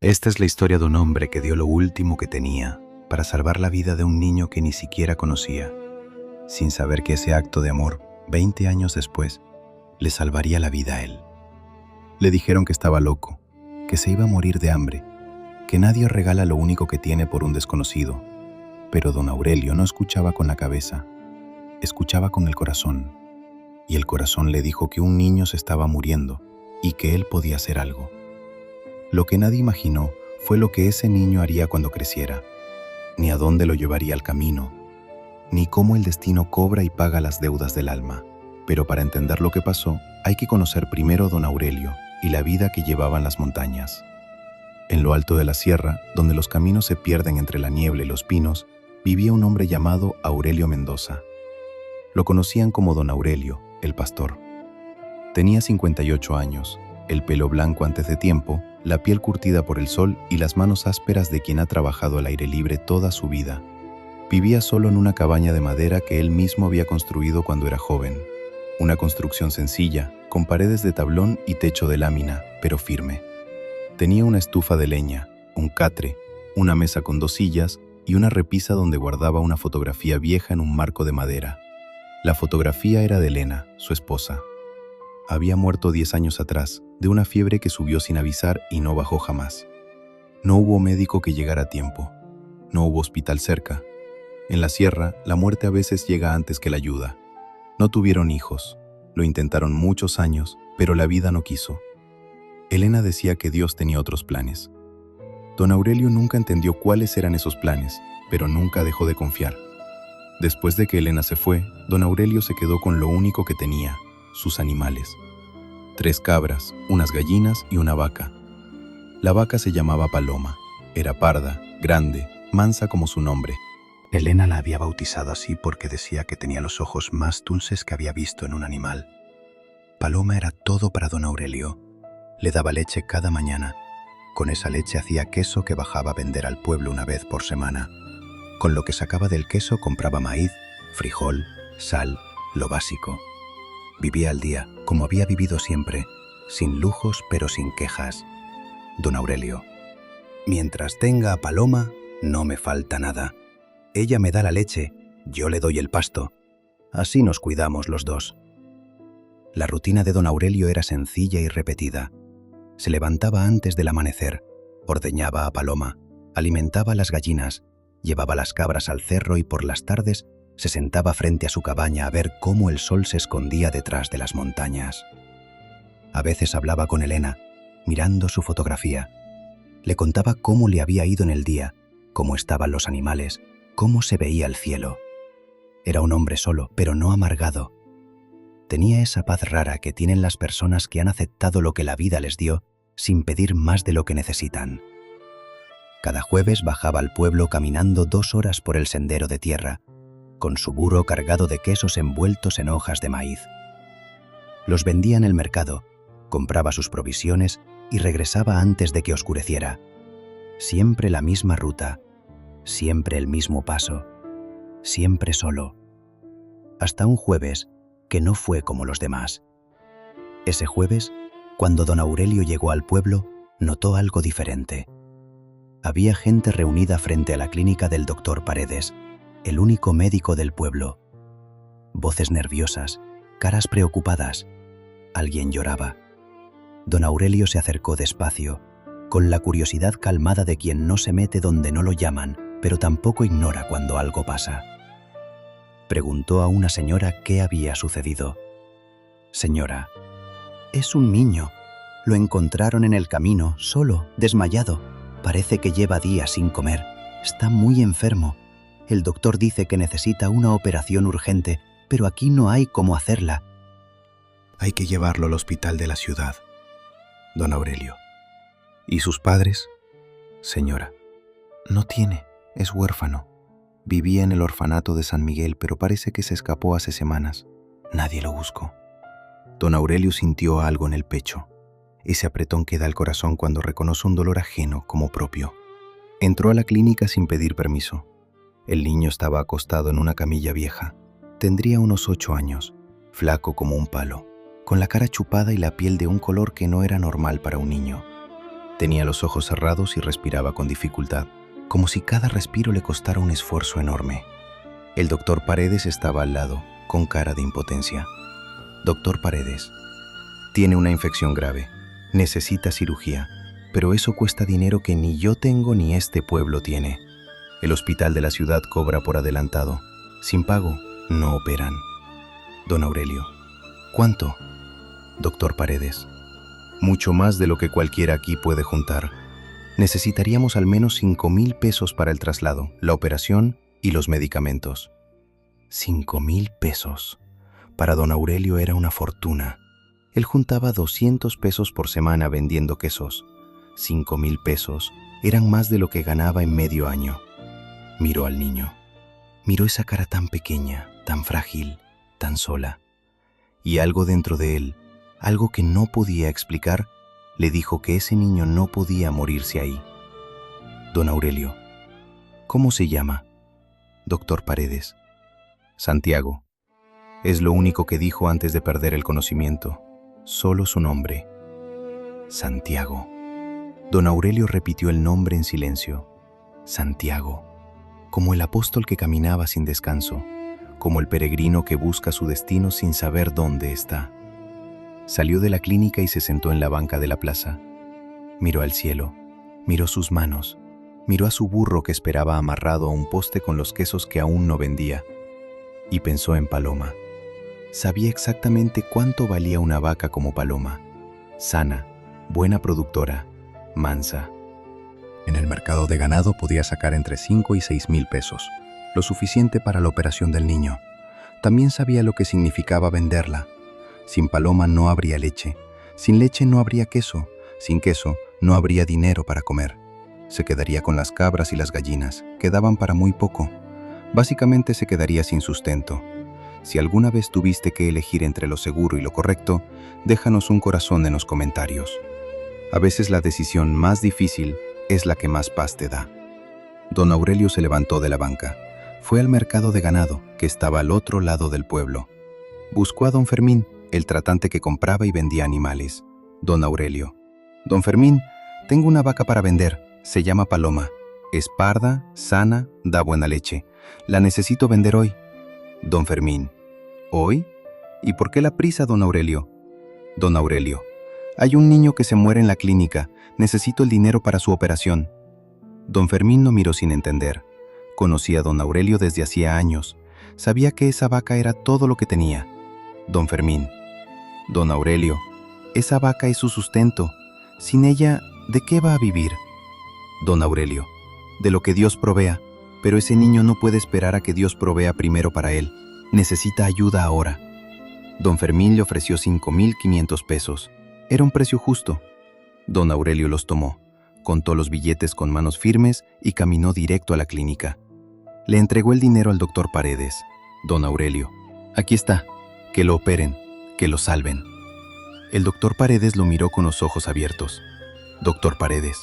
Esta es la historia de un hombre que dio lo último que tenía para salvar la vida de un niño que ni siquiera conocía, sin saber que ese acto de amor, 20 años después, le salvaría la vida a él. Le dijeron que estaba loco, que se iba a morir de hambre, que nadie regala lo único que tiene por un desconocido. Pero don Aurelio no escuchaba con la cabeza, escuchaba con el corazón. Y el corazón le dijo que un niño se estaba muriendo y que él podía hacer algo. Lo que nadie imaginó fue lo que ese niño haría cuando creciera, ni a dónde lo llevaría el camino, ni cómo el destino cobra y paga las deudas del alma. Pero para entender lo que pasó, hay que conocer primero a don Aurelio y la vida que llevaba en las montañas. En lo alto de la sierra, donde los caminos se pierden entre la niebla y los pinos, vivía un hombre llamado Aurelio Mendoza. Lo conocían como don Aurelio, el pastor. Tenía 58 años, el pelo blanco antes de tiempo, la piel curtida por el sol y las manos ásperas de quien ha trabajado al aire libre toda su vida. Vivía solo en una cabaña de madera que él mismo había construido cuando era joven. Una construcción sencilla, con paredes de tablón y techo de lámina, pero firme. Tenía una estufa de leña, un catre, una mesa con 2 sillas y una repisa donde guardaba una fotografía vieja en un marco de madera. La fotografía era de Elena, su esposa. Había muerto 10 años atrás, de una fiebre que subió sin avisar y no bajó jamás. No hubo médico que llegara a tiempo. No hubo hospital cerca. En la sierra, la muerte a veces llega antes que la ayuda. No tuvieron hijos. Lo intentaron muchos años, pero la vida no quiso. Elena decía que Dios tenía otros planes. Don Aurelio nunca entendió cuáles eran esos planes, pero nunca dejó de confiar. Después de que Elena se fue, don Aurelio se quedó con lo único que tenía, sus animales. 3 cabras, unas gallinas y una vaca. La vaca se llamaba Paloma. Era parda, grande, mansa como su nombre. Elena la había bautizado así porque decía que tenía los ojos más dulces que había visto en un animal. Paloma era todo para don Aurelio. Le daba leche cada mañana. Con esa leche hacía queso que bajaba a vender al pueblo una vez por semana. Con lo que sacaba del queso compraba maíz, frijol, sal, lo básico. Vivía al día, como había vivido siempre, sin lujos pero sin quejas. Don Aurelio: mientras tenga a Paloma, no me falta nada. Ella me da la leche, yo le doy el pasto. Así nos cuidamos los dos. La rutina de don Aurelio era sencilla y repetida. Se levantaba antes del amanecer, ordeñaba a Paloma, alimentaba a las gallinas, llevaba las cabras al cerro y por las tardes se sentaba frente a su cabaña a ver cómo el sol se escondía detrás de las montañas. A veces hablaba con Elena, mirando su fotografía. Le contaba cómo le había ido en el día, cómo estaban los animales, cómo se veía el cielo. Era un hombre solo, pero no amargado. Tenía esa paz rara que tienen las personas que han aceptado lo que la vida les dio sin pedir más de lo que necesitan. Cada jueves bajaba al pueblo caminando 2 horas por el sendero de tierra, con su burro cargado de quesos envueltos en hojas de maíz. Los vendía en el mercado, compraba sus provisiones y regresaba antes de que oscureciera. Siempre la misma ruta, siempre el mismo paso, siempre solo. Hasta un jueves que no fue como los demás. Ese jueves, cuando don Aurelio llegó al pueblo, notó algo diferente. Había gente reunida frente a la clínica del doctor Paredes, el único médico del pueblo. Voces nerviosas, caras preocupadas. Alguien lloraba. Don Aurelio se acercó despacio, con la curiosidad calmada de quien no se mete donde no lo llaman, pero tampoco ignora cuando algo pasa. Preguntó a una señora qué había sucedido. «Señora, es un niño. Lo encontraron en el camino, solo, desmayado. Parece que lleva días sin comer. Está muy enfermo. El doctor dice que necesita una operación urgente, pero aquí no hay cómo hacerla». «Hay que llevarlo al hospital de la ciudad, don Aurelio». «¿Y sus padres?» «Señora, no tiene, es huérfano. Vivía en el orfanato de San Miguel, pero parece que se escapó hace semanas. Nadie lo buscó». Don Aurelio sintió algo en el pecho. Ese apretón que da el corazón cuando reconoce un dolor ajeno como propio. Entró a la clínica sin pedir permiso. El niño estaba acostado en una camilla vieja. Tendría unos 8 años, flaco como un palo, con la cara chupada y la piel de un color que no era normal para un niño. Tenía los ojos cerrados y respiraba con dificultad, como si cada respiro le costara un esfuerzo enorme. El doctor Paredes estaba al lado, con cara de impotencia. Doctor Paredes, tiene una infección grave. Necesita cirugía, pero eso cuesta dinero que ni yo tengo ni este pueblo tiene. El hospital de la ciudad cobra por adelantado. Sin pago, no operan. Don Aurelio, ¿cuánto? Doctor Paredes, mucho más de lo que cualquiera aquí puede juntar. Necesitaríamos al menos 5,000 pesos para el traslado, la operación y los medicamentos. 5,000 pesos. Para don Aurelio era una fortuna. Él juntaba 200 pesos por semana vendiendo quesos. 5,000 pesos eran más de lo que ganaba en medio año. Miró al niño. Miró esa cara tan pequeña, tan frágil, tan sola. Y algo dentro de él, algo que no podía explicar, le dijo que ese niño no podía morirse ahí. Don Aurelio, ¿cómo se llama? Doctor Paredes. Santiago. Es lo único que dijo antes de perder el conocimiento. Solo su nombre. Santiago. Don Aurelio repitió el nombre en silencio. Santiago. Como el apóstol que caminaba sin descanso, como el peregrino que busca su destino sin saber dónde está. Salió de la clínica y se sentó en la banca de la plaza. Miró al cielo, miró sus manos, miró a su burro que esperaba amarrado a un poste con los quesos que aún no vendía, y pensó en Paloma. Sabía exactamente cuánto valía una vaca como Paloma, sana, buena productora, mansa. En el mercado de ganado podía sacar entre 5 y 6,000 pesos, lo suficiente para la operación del niño. También sabía lo que significaba venderla. Sin Paloma no habría leche, sin leche no habría queso, sin queso no habría dinero para comer. Se quedaría con las cabras y las gallinas, que daban para muy poco. Básicamente se quedaría sin sustento. Si alguna vez tuviste que elegir entre lo seguro y lo correcto, déjanos un corazón en los comentarios. A veces la decisión más difícil es la que más paz te da. Don Aurelio se levantó de la banca. Fue al mercado de ganado, que estaba al otro lado del pueblo. Buscó a don Fermín, el tratante que compraba y vendía animales. Don Aurelio. Don Fermín, tengo una vaca para vender. Se llama Paloma. Es parda, sana, da buena leche. La necesito vender hoy. Don Fermín. ¿Hoy? ¿Y por qué la prisa, don Aurelio? Don Aurelio. Hay un niño que se muere en la clínica. Necesito el dinero para su operación. Don Fermín no miró sin entender. Conocía a don Aurelio desde hacía años. Sabía que esa vaca era todo lo que tenía. Don Fermín. Don Aurelio, esa vaca es su sustento. Sin ella, ¿de qué va a vivir? Don Aurelio. De lo que Dios provea. Pero ese niño no puede esperar a que Dios provea primero para él. Necesita ayuda ahora. Don Fermín le ofreció 5,500 pesos. Era un precio justo. Don Aurelio los tomó, contó los billetes con manos firmes y caminó directo a la clínica. Le entregó el dinero al doctor Paredes. Don Aurelio, aquí está, que lo operen, que lo salven. El doctor Paredes lo miró con los ojos abiertos. Doctor Paredes.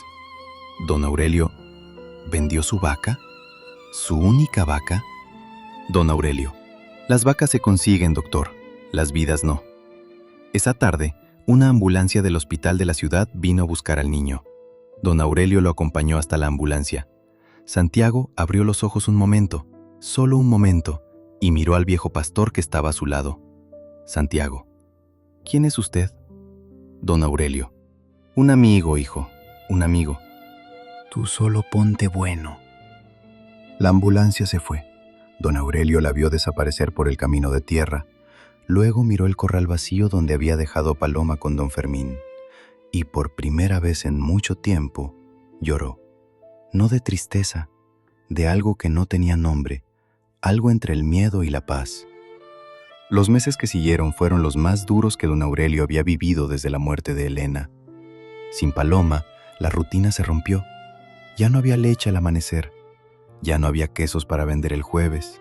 Don Aurelio, ¿vendió su vaca? ¿Su única vaca? Don Aurelio. Las vacas se consiguen, doctor. Las vidas no. Esa tarde, una ambulancia del hospital de la ciudad vino a buscar al niño. Don Aurelio lo acompañó hasta la ambulancia. Santiago abrió los ojos un momento, solo un momento, y miró al viejo pastor que estaba a su lado. Santiago. ¿Quién es usted? Don Aurelio. Un amigo, hijo, un amigo. Tú solo ponte bueno. La ambulancia se fue. Don Aurelio la vio desaparecer por el camino de tierra. Luego miró el corral vacío donde había dejado Paloma con don Fermín. Y por primera vez en mucho tiempo, lloró. No de tristeza, de algo que no tenía nombre, algo entre el miedo y la paz. Los meses que siguieron fueron los más duros que don Aurelio había vivido desde la muerte de Elena. Sin Paloma, la rutina se rompió. Ya no había leche al amanecer. Ya no había quesos para vender el jueves.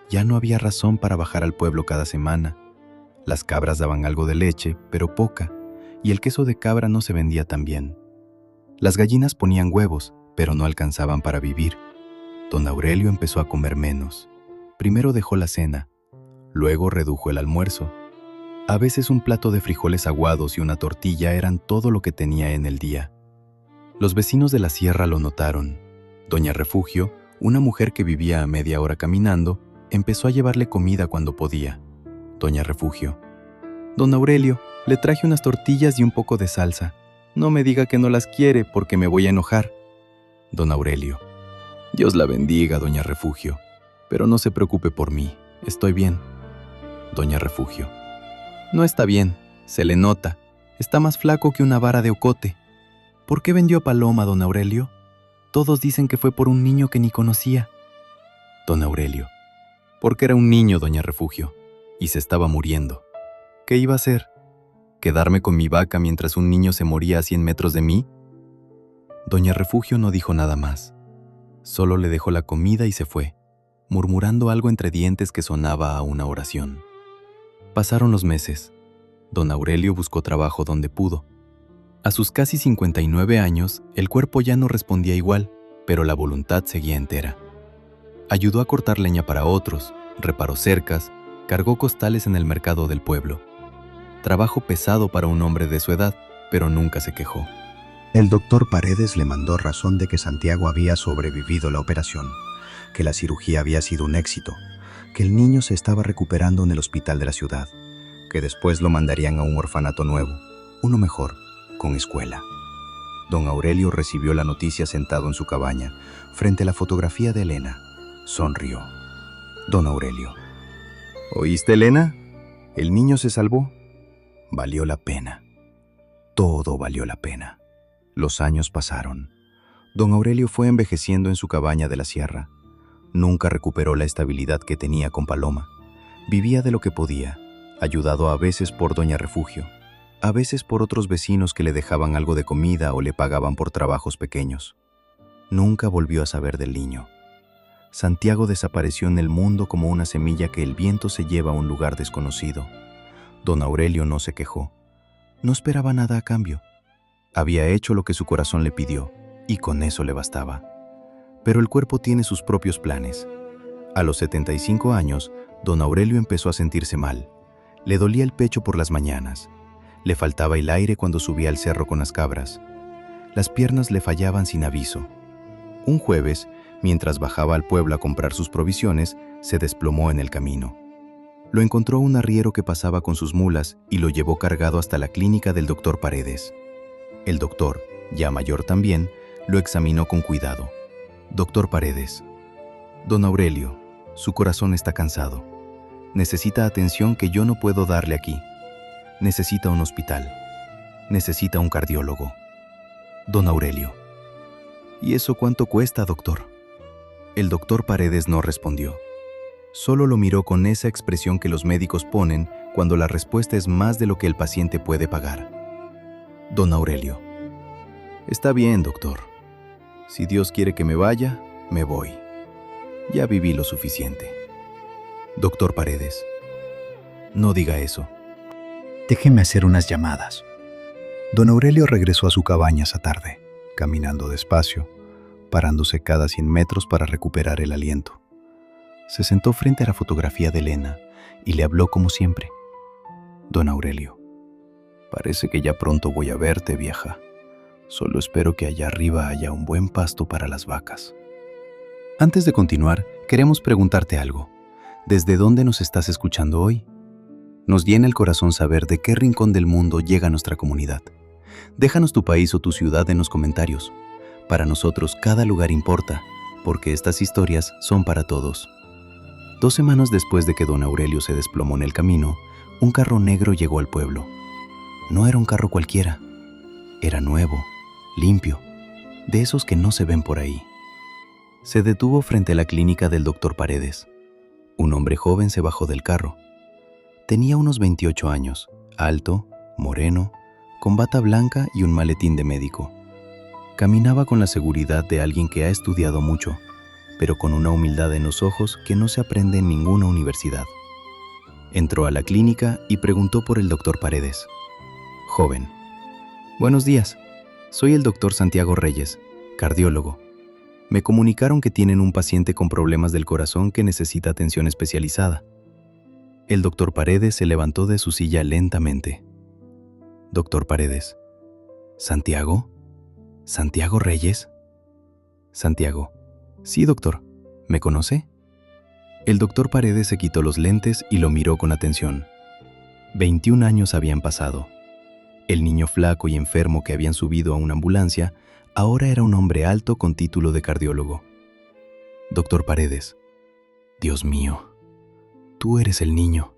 Ya no había razón para bajar al pueblo cada semana. Las cabras daban algo de leche, pero poca, y el queso de cabra no se vendía tan bien. Las gallinas ponían huevos, pero no alcanzaban para vivir. Don Aurelio empezó a comer menos. Primero dejó la cena, luego redujo el almuerzo. A veces un plato de frijoles aguados y una tortilla eran todo lo que tenía en el día. Los vecinos de la sierra lo notaron. Doña Refugio, una mujer que vivía a media hora caminando, empezó a llevarle comida cuando podía. Doña Refugio: «Don Aurelio, le traje unas tortillas y un poco de salsa. No me diga que no las quiere porque me voy a enojar». Don Aurelio: «Dios la bendiga, Doña Refugio, pero no se preocupe por mí, estoy bien». Doña Refugio: «No está bien, se le nota, está más flaco que una vara de ocote. ¿Por qué vendió a Paloma, don Aurelio? Todos dicen que fue por un niño que ni conocía». Don Aurelio: «Porque era un niño, Doña Refugio, y se estaba muriendo. ¿Qué iba a hacer? ¿Quedarme con mi vaca mientras un niño se moría a 100 metros de mí?». Doña Refugio no dijo nada más. Solo le dejó la comida y se fue, murmurando algo entre dientes que sonaba a una oración. Pasaron los meses. Don Aurelio buscó trabajo donde pudo. A sus casi 59 años, el cuerpo ya no respondía igual, pero la voluntad seguía entera. Ayudó a cortar leña para otros, reparó cercas, cargó costales en el mercado del pueblo. Trabajo pesado para un hombre de su edad, pero nunca se quejó. El doctor Paredes le mandó razón de que Santiago había sobrevivido la operación, que la cirugía había sido un éxito, que el niño se estaba recuperando en el hospital de la ciudad, que después lo mandarían a un orfanato nuevo, uno mejor, con escuela. Don Aurelio recibió la noticia sentado en su cabaña, frente a la fotografía de Elena. Sonrió. Don Aurelio: «¿Oíste, Elena? El niño se salvó. Valió la pena. Todo valió la pena». Los años pasaron. Don Aurelio fue envejeciendo en su cabaña de la sierra. Nunca recuperó la estabilidad que tenía con Paloma. Vivía de lo que podía, ayudado a veces por Doña Refugio, a veces por otros vecinos que le dejaban algo de comida o le pagaban por trabajos pequeños. Nunca volvió a saber del niño. Santiago desapareció en el mundo como una semilla que el viento se lleva a un lugar desconocido. Don Aurelio no se quejó. No esperaba nada a cambio. Había hecho lo que su corazón le pidió, y con eso le bastaba. Pero el cuerpo tiene sus propios planes. A los 75 años, don Aurelio empezó a sentirse mal. Le dolía el pecho por las mañanas. Le faltaba el aire cuando subía al cerro con las cabras. Las piernas le fallaban sin aviso. Un jueves, mientras bajaba al pueblo a comprar sus provisiones, se desplomó en el camino. Lo encontró un arriero que pasaba con sus mulas y lo llevó cargado hasta la clínica del doctor Paredes. El doctor, ya mayor también, lo examinó con cuidado. «Doctor Paredes, don Aurelio, su corazón está cansado. Necesita atención que yo no puedo darle aquí. Necesita un hospital. Necesita un cardiólogo». Don Aurelio: «¿Y eso cuánto cuesta, doctor?». El doctor Paredes no respondió. Solo lo miró con esa expresión que los médicos ponen cuando la respuesta es más de lo que el paciente puede pagar. Don Aurelio: «Está bien, doctor. Si Dios quiere que me vaya, me voy. Ya viví lo suficiente». Doctor Paredes: «No diga eso». «Déjeme hacer unas llamadas». Don Aurelio regresó a su cabaña esa tarde, caminando despacio, parándose cada 100 metros para recuperar el aliento. Se sentó frente a la fotografía de Elena y le habló como siempre. «Don Aurelio, parece que ya pronto voy a verte, vieja. Solo espero que allá arriba haya un buen pasto para las vacas». Antes de continuar, queremos preguntarte algo. ¿Desde dónde nos estás escuchando hoy? Nos llena el corazón saber de qué rincón del mundo llega nuestra comunidad. Déjanos tu país o tu ciudad en los comentarios. Para nosotros cada lugar importa, porque estas historias son para todos. 2 semanas después de que don Aurelio se desplomó en el camino, un carro negro llegó al pueblo. No era un carro cualquiera. Era nuevo, limpio, de esos que no se ven por ahí. Se detuvo frente a la clínica del doctor Paredes. Un hombre joven se bajó del carro. Tenía unos 28 años, alto, moreno, con bata blanca y un maletín de médico. Caminaba con la seguridad de alguien que ha estudiado mucho, pero con una humildad en los ojos que no se aprende en ninguna universidad. Entró a la clínica y preguntó por el doctor Paredes. Joven: «Buenos días. Soy el doctor Santiago Reyes, cardiólogo. Me comunicaron que tienen un paciente con problemas del corazón que necesita atención especializada». El doctor Paredes se levantó de su silla lentamente. «Doctor Paredes». «¿Santiago?». ¿Santiago Reyes? Santiago. Sí, doctor. ¿Me conoce? El doctor Paredes se quitó los lentes y lo miró con atención. 21 años habían pasado. El niño flaco y enfermo que habían subido a una ambulancia ahora era un hombre alto con título de cardiólogo. Doctor Paredes. Dios mío. Tú eres el niño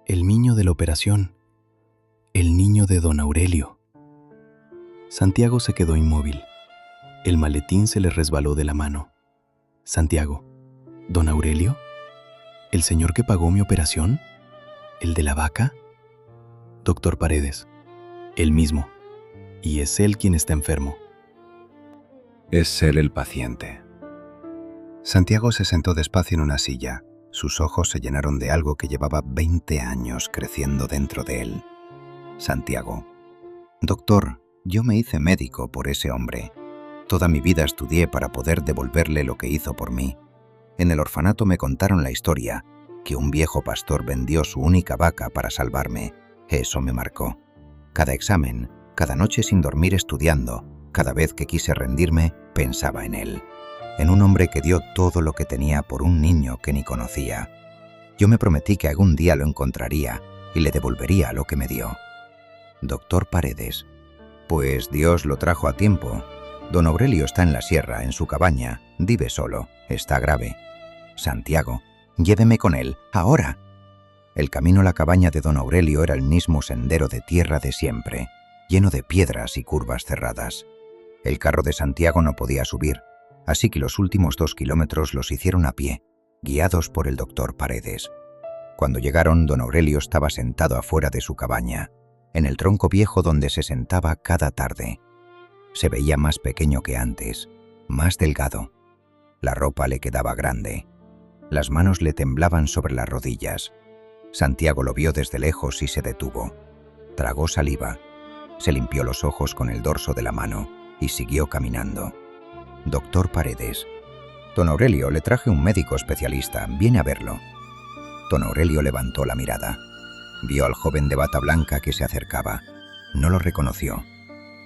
de la operación, el niño de don Aurelio. Santiago se quedó inmóvil. El maletín se le resbaló de la mano. Santiago, ¿don Aurelio? ¿El señor que pagó mi operación? ¿El de la vaca? Doctor Paredes, él mismo. Y es él quien está enfermo. Es él el paciente. Santiago se sentó despacio en una silla. Sus ojos se llenaron de algo que llevaba 20 años creciendo dentro de él. Santiago. Doctor, yo me hice médico por ese hombre. Toda mi vida estudié para poder devolverle lo que hizo por mí. En el orfanato me contaron la historia, que un viejo pastor vendió su única vaca para salvarme. Eso me marcó. Cada examen, cada noche sin dormir estudiando, cada vez que quise rendirme, pensaba en él. En un hombre que dio todo lo que tenía por un niño que ni conocía. Yo me prometí que algún día lo encontraría y le devolvería lo que me dio. Doctor Paredes. Pues Dios lo trajo a tiempo. Don Aurelio está en la sierra, en su cabaña. Vive solo. Está grave. Santiago, lléveme con él, ahora. El camino a la cabaña de don Aurelio era el mismo sendero de tierra de siempre, lleno de piedras y curvas cerradas. El carro de Santiago no podía subir, así que los últimos 2 kilómetros los hicieron a pie, guiados por el doctor Paredes. Cuando llegaron, don Aurelio estaba sentado afuera de su cabaña, en el tronco viejo donde se sentaba cada tarde. Se veía más pequeño que antes, más delgado. La ropa le quedaba grande. Las manos le temblaban sobre las rodillas. Santiago lo vio desde lejos y se detuvo. Tragó saliva. Se limpió los ojos con el dorso de la mano y siguió caminando. Doctor Paredes. Don Aurelio, le traje un médico especialista. Viene a verlo. Don Aurelio levantó la mirada. Vio al joven de bata blanca que se acercaba. No lo reconoció.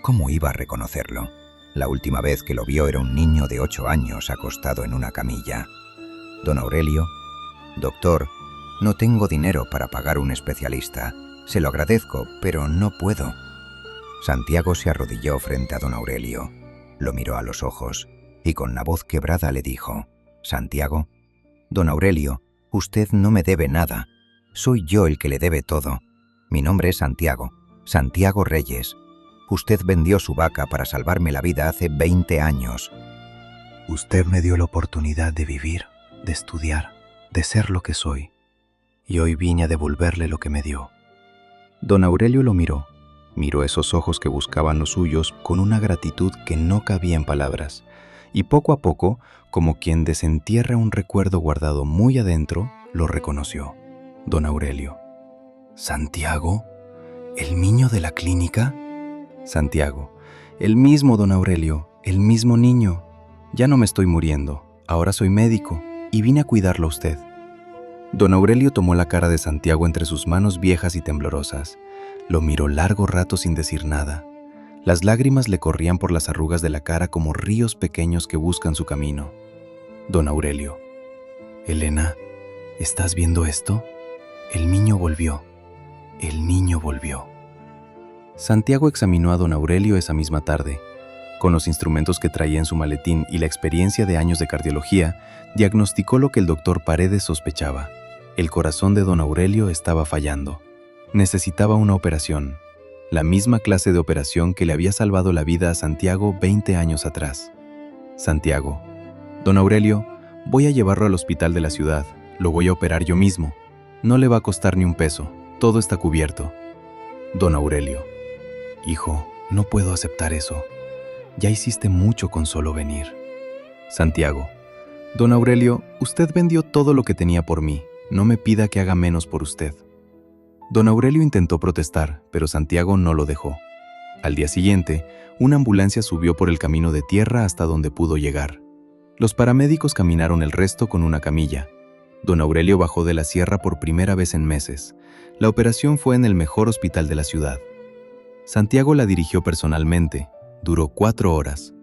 ¿Cómo iba a reconocerlo? La última vez que lo vio era un niño de 8 años acostado en una camilla. Don Aurelio. Doctor, no tengo dinero para pagar un especialista. Se lo agradezco, pero no puedo. Santiago se arrodilló frente a don Aurelio. Lo miró a los ojos y con la voz quebrada le dijo: Santiago, don Aurelio, usted no me debe nada. Soy yo el que le debe todo. Mi nombre es Santiago, Santiago Reyes. Usted vendió su vaca para salvarme la vida hace 20 años. Usted me dio la oportunidad de vivir, de estudiar, de ser lo que soy. Y hoy vine a devolverle lo que me dio. Don Aurelio lo miró. Miró esos ojos que buscaban los suyos con una gratitud que no cabía en palabras. Y poco a poco, como quien desentierra un recuerdo guardado muy adentro, lo reconoció. Don Aurelio. ¿Santiago? ¿El niño de la clínica? Santiago. El mismo don Aurelio, el mismo niño. Ya no me estoy muriendo, ahora soy médico y vine a cuidarlo a usted. Don Aurelio tomó la cara de Santiago entre sus manos viejas y temblorosas. Lo miró largo rato sin decir nada. Las lágrimas le corrían por las arrugas de la cara como ríos pequeños que buscan su camino. Don Aurelio. Elena, ¿estás viendo esto? El niño volvió. El niño volvió. Santiago examinó a don Aurelio esa misma tarde. Con los instrumentos que traía en su maletín y la experiencia de años de cardiología, diagnosticó lo que el doctor Paredes sospechaba. El corazón de don Aurelio estaba fallando. Necesitaba una operación, la misma clase de operación que le había salvado la vida a Santiago 20 años atrás. Santiago. Don Aurelio, voy a llevarlo al hospital de la ciudad. Lo voy a operar yo mismo. No le va a costar ni un peso. Todo está cubierto. Don Aurelio. Hijo, no puedo aceptar eso. Ya hiciste mucho con solo venir. Santiago. Don Aurelio, usted vendió todo lo que tenía por mí. No me pida que haga menos por usted. Don Aurelio intentó protestar, pero Santiago no lo dejó. Al día siguiente, una ambulancia subió por el camino de tierra hasta donde pudo llegar. Los paramédicos caminaron el resto con una camilla. Don Aurelio bajó de la sierra por primera vez en meses. La operación fue en el mejor hospital de la ciudad. Santiago la dirigió personalmente. Duró 4 horas.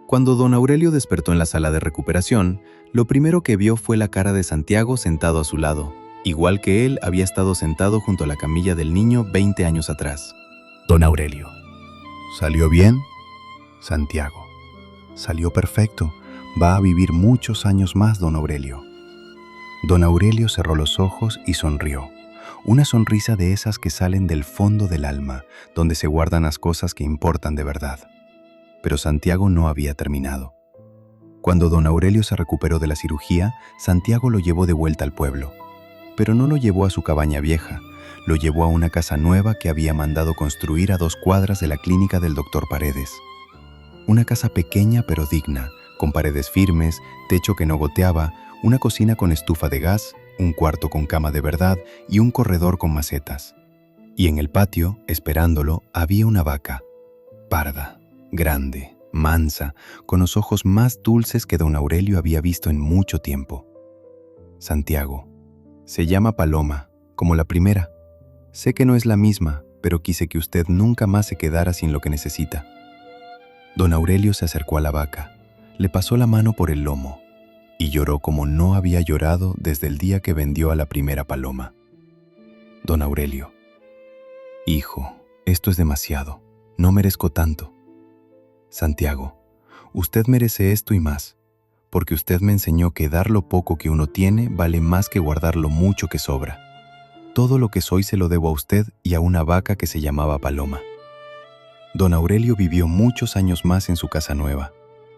Cuando don Aurelio despertó en la sala de recuperación, lo primero que vio fue la cara de Santiago sentado a su lado, igual que él había estado sentado junto a la camilla del niño 20 años atrás. Don Aurelio. ¿Salió bien? Santiago. Salió perfecto. Va a vivir muchos años más, don Aurelio. Don Aurelio cerró los ojos y sonrió. Una sonrisa de esas que salen del fondo del alma, donde se guardan las cosas que importan de verdad. Pero Santiago no había terminado. Cuando don Aurelio se recuperó de la cirugía, Santiago lo llevó de vuelta al pueblo. Pero no lo llevó a su cabaña vieja, lo llevó a una casa nueva que había mandado construir a 2 cuadras de la clínica del doctor Paredes. Una casa pequeña pero digna, con paredes firmes, techo que no goteaba, una cocina con estufa de gas, un cuarto con cama de verdad y un corredor con macetas. Y en el patio, esperándolo, había una vaca, parda, grande, mansa, con los ojos más dulces que don Aurelio había visto en mucho tiempo. Santiago. Se llama Paloma, como la primera. Sé que no es la misma, pero quise que usted nunca más se quedara sin lo que necesita. Don Aurelio se acercó a la vaca, le pasó la mano por el lomo y lloró como no había llorado desde el día que vendió a la primera paloma. Don Aurelio. Hijo, esto es demasiado. No merezco tanto. Santiago. Usted merece esto y más, porque usted me enseñó que dar lo poco que uno tiene vale más que guardar lo mucho que sobra. Todo lo que soy se lo debo a usted y a una vaca que se llamaba Paloma. Don Aurelio vivió muchos años más en su casa nueva.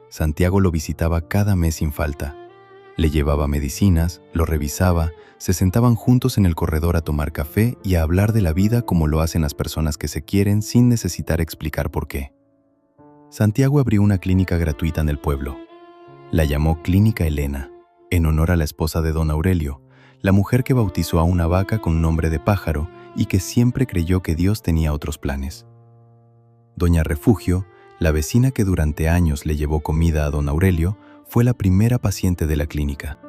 Santiago lo visitaba cada mes sin falta. Le llevaba medicinas, lo revisaba, se sentaban juntos en el corredor a tomar café y a hablar de la vida como lo hacen las personas que se quieren sin necesitar explicar por qué. Santiago abrió una clínica gratuita en el pueblo. La llamó Clínica Elena, en honor a la esposa de don Aurelio, la mujer que bautizó a una vaca con nombre de pájaro y que siempre creyó que Dios tenía otros planes. Doña Refugio, la vecina que durante años le llevó comida a don Aurelio, fue la primera paciente de la clínica.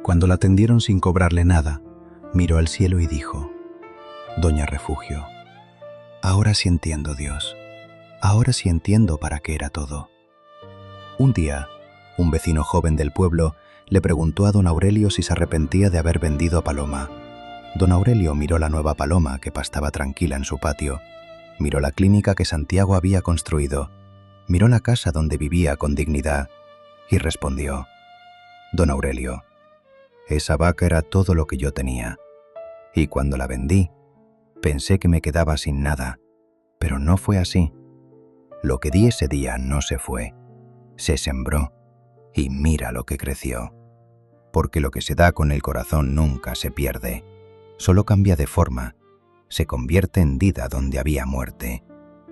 Cuando la atendieron sin cobrarle nada, miró al cielo y dijo: Doña Refugio, ahora sí entiendo, Dios. Ahora sí entiendo para qué era todo. Un día, un vecino joven del pueblo le preguntó a don Aurelio si se arrepentía de haber vendido a Paloma. Don Aurelio miró la nueva Paloma que pastaba tranquila en su patio, miró la clínica que Santiago había construido, miró la casa donde vivía con dignidad y respondió: Don Aurelio, esa vaca era todo lo que yo tenía, y cuando la vendí, pensé que me quedaba sin nada, pero no fue así. Lo que di ese día no se fue, se sembró, y mira lo que creció. Porque lo que se da con el corazón nunca se pierde, solo cambia de forma, se convierte en vida donde había muerte,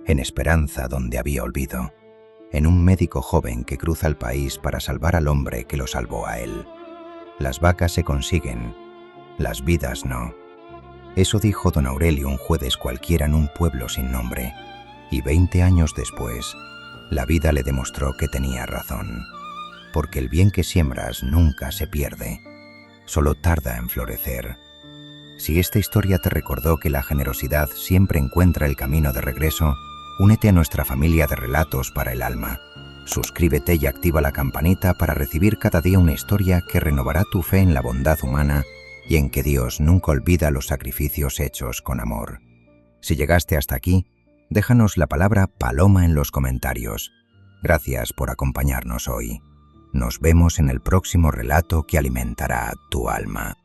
en esperanza donde había olvido, en un médico joven que cruza el país para salvar al hombre que lo salvó a él. Las vacas se consiguen, las vidas no. Eso dijo don Aurelio un jueves cualquiera en un pueblo sin nombre, y 20 años después, la vida le demostró que tenía razón, porque el bien que siembras nunca se pierde, solo tarda en florecer. Si esta historia te recordó que la generosidad siempre encuentra el camino de regreso, únete a nuestra familia de relatos para el alma. Suscríbete y activa la campanita para recibir cada día una historia que renovará tu fe en la bondad humana y en que Dios nunca olvida los sacrificios hechos con amor. Si llegaste hasta aquí, déjanos la palabra Paloma en los comentarios. Gracias por acompañarnos hoy. Nos vemos en el próximo relato que alimentará tu alma.